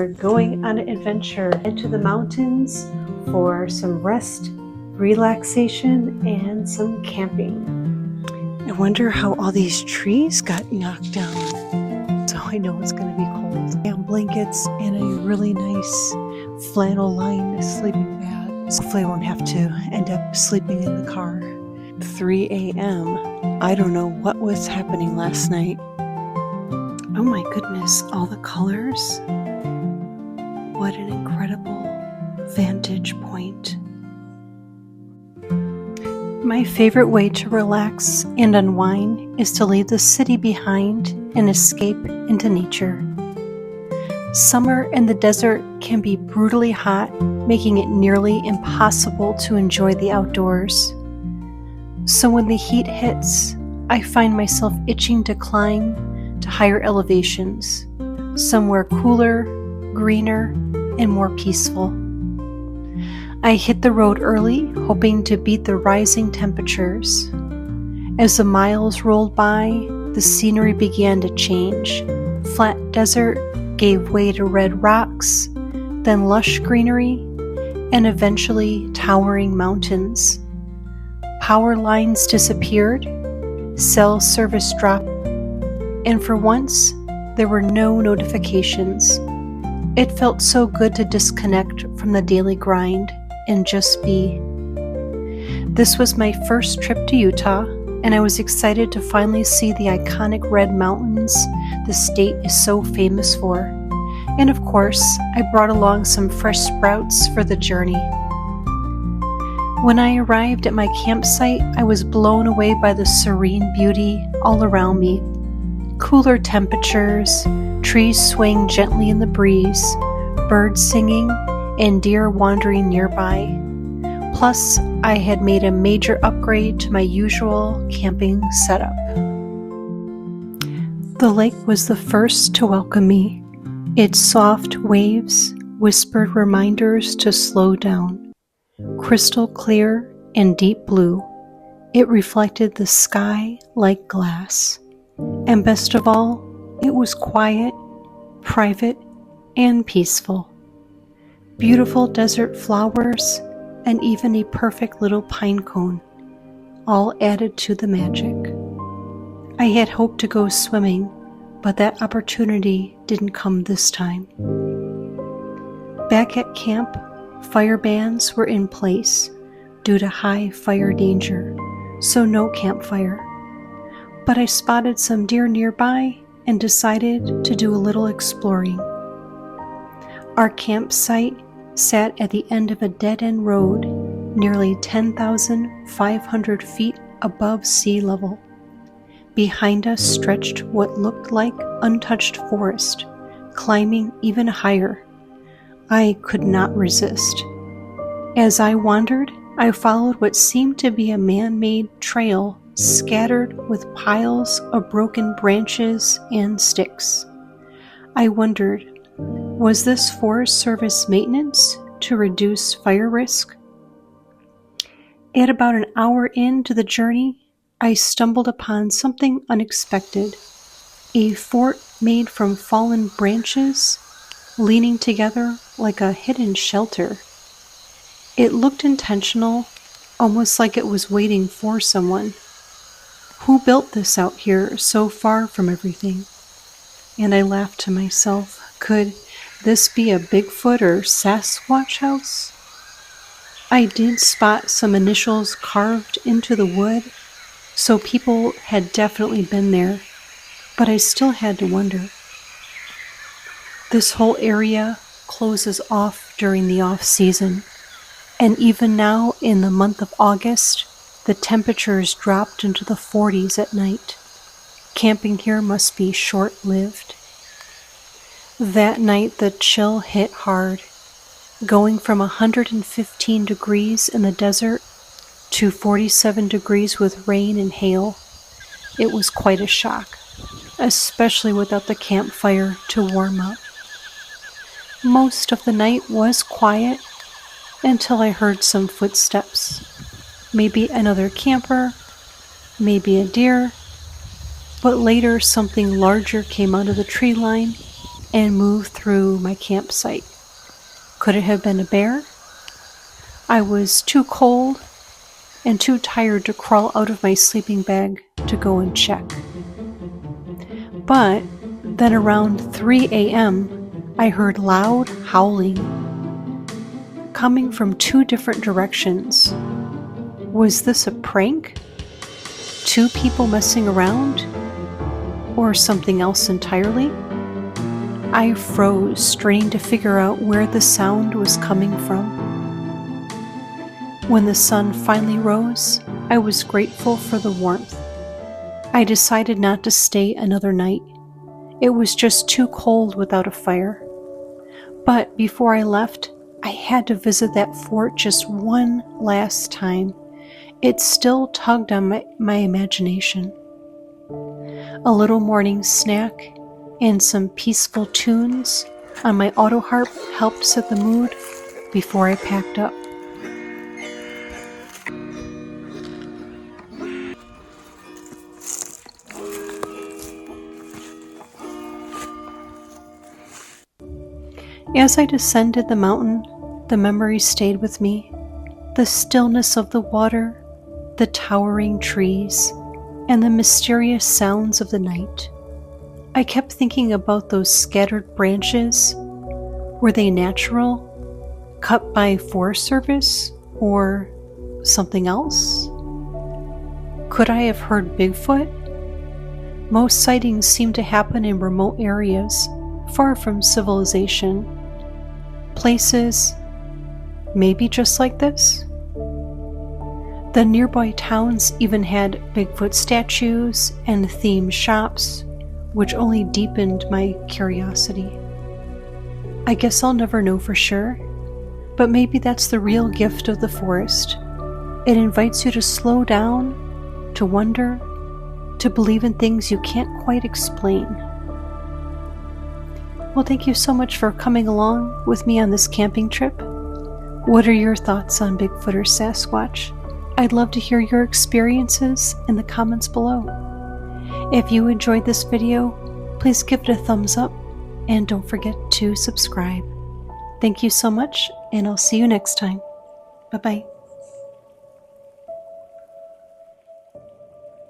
We're going on an adventure into the mountains for some rest, relaxation, and some camping. I wonder how all these trees got knocked down. So I know it's going to be cold. And blankets and a really nice flannel lined sleeping bag. So hopefully I won't have to end up sleeping in the car. 3 a.m. I don't know what was happening last night. Oh my goodness, all the colors. What an incredible vantage point. My favorite way to relax and unwind is to leave the city behind and escape into nature. Summer in the desert can be brutally hot, making it nearly impossible to enjoy the outdoors. So when the heat hits, I find myself itching to climb to higher elevations, somewhere cooler, greener, and more peaceful. I hit the road early, hoping to beat the rising temperatures. As the miles rolled by, the scenery began to change. Flat desert gave way to red rocks, then lush greenery, and eventually towering mountains. Power lines disappeared, cell service dropped, and for once, there were no notifications. It felt so good to disconnect from the daily grind and just be. This was my first trip to Utah, and I was excited to finally see the iconic red mountains the state is so famous for. And of course, I brought along some fresh sprouts for the journey. When I arrived at my campsite, I was blown away by the serene beauty all around me. Cooler temperatures, trees swaying gently in the breeze, birds singing, and deer wandering nearby. Plus, I had made a major upgrade to my usual camping setup. The lake was the first to welcome me. Its soft waves whispered reminders to slow down. Crystal clear and deep blue, it reflected the sky like glass. And best of all, it was quiet, private, and peaceful. Beautiful desert flowers, and even a perfect little pine cone, all added to the magic. I had hoped to go swimming, but that opportunity didn't come this time. Back at camp, fire bans were in place due to high fire danger, so no campfire. But I spotted some deer nearby and decided to do a little exploring. Our campsite sat at the end of a dead-end road, nearly 10,500 feet above sea level. Behind us stretched what looked like untouched forest, climbing even higher. I could not resist. As I wandered, I followed what seemed to be a man-made trail scattered with piles of broken branches and sticks. I wondered, was this Forest Service maintenance to reduce fire risk? At about an hour into the journey, I stumbled upon something unexpected. A fort made from fallen branches, leaning together like a hidden shelter. It looked intentional, almost like it was waiting for someone. Who built this out here so far from everything? And I laughed to myself. Could this be a Bigfoot or Sasquatch house? I did spot some initials carved into the wood, so people had definitely been there, but I still had to wonder. This whole area closes off during the off-season, and even now in the month of August, the temperatures dropped into the 40s at night. Camping here must be short-lived. That night the chill hit hard, going from 115 degrees in the desert to 47 degrees with rain and hail. It was quite a shock, especially without the campfire to warm up. Most of the night was quiet until I heard some footsteps. Maybe another camper, maybe a deer, but later something larger came out of the tree line and move through my campsite. Could it have been a bear? I was too cold and too tired to crawl out of my sleeping bag to go and check. But then around 3 a.m., I heard loud howling coming from 2 different directions. Was this a prank? 2 people messing around? Or something else entirely? I froze, straining to figure out where the sound was coming from. When the sun finally rose, I was grateful for the warmth. I decided not to stay another night. It was just too cold without a fire. But before I left, I had to visit that fort just one last time. It still tugged on my imagination. A little morning snack and some peaceful tunes on my auto harp helped set the mood before I packed up. As I descended the mountain, the memories stayed with me. The stillness of the water, the towering trees, and the mysterious sounds of the night. I kept thinking about those scattered branches. Were they natural, cut by Forest Service, or something else? Could I have heard Bigfoot? Most sightings seem to happen in remote areas, far from civilization. Places maybe just like this? The nearby towns even had Bigfoot statues and themed shops, which only deepened my curiosity. I guess I'll never know for sure, but maybe that's the real gift of the forest. It invites you to slow down, to wonder, to believe in things you can't quite explain. Well, thank you so much for coming along with me on this camping trip. What are your thoughts on Bigfoot or Sasquatch? I'd love to hear your experiences in the comments below. If you enjoyed this video, please give it a thumbs up and don't forget to subscribe. Thank you so much, and I'll see you next time. Bye-bye.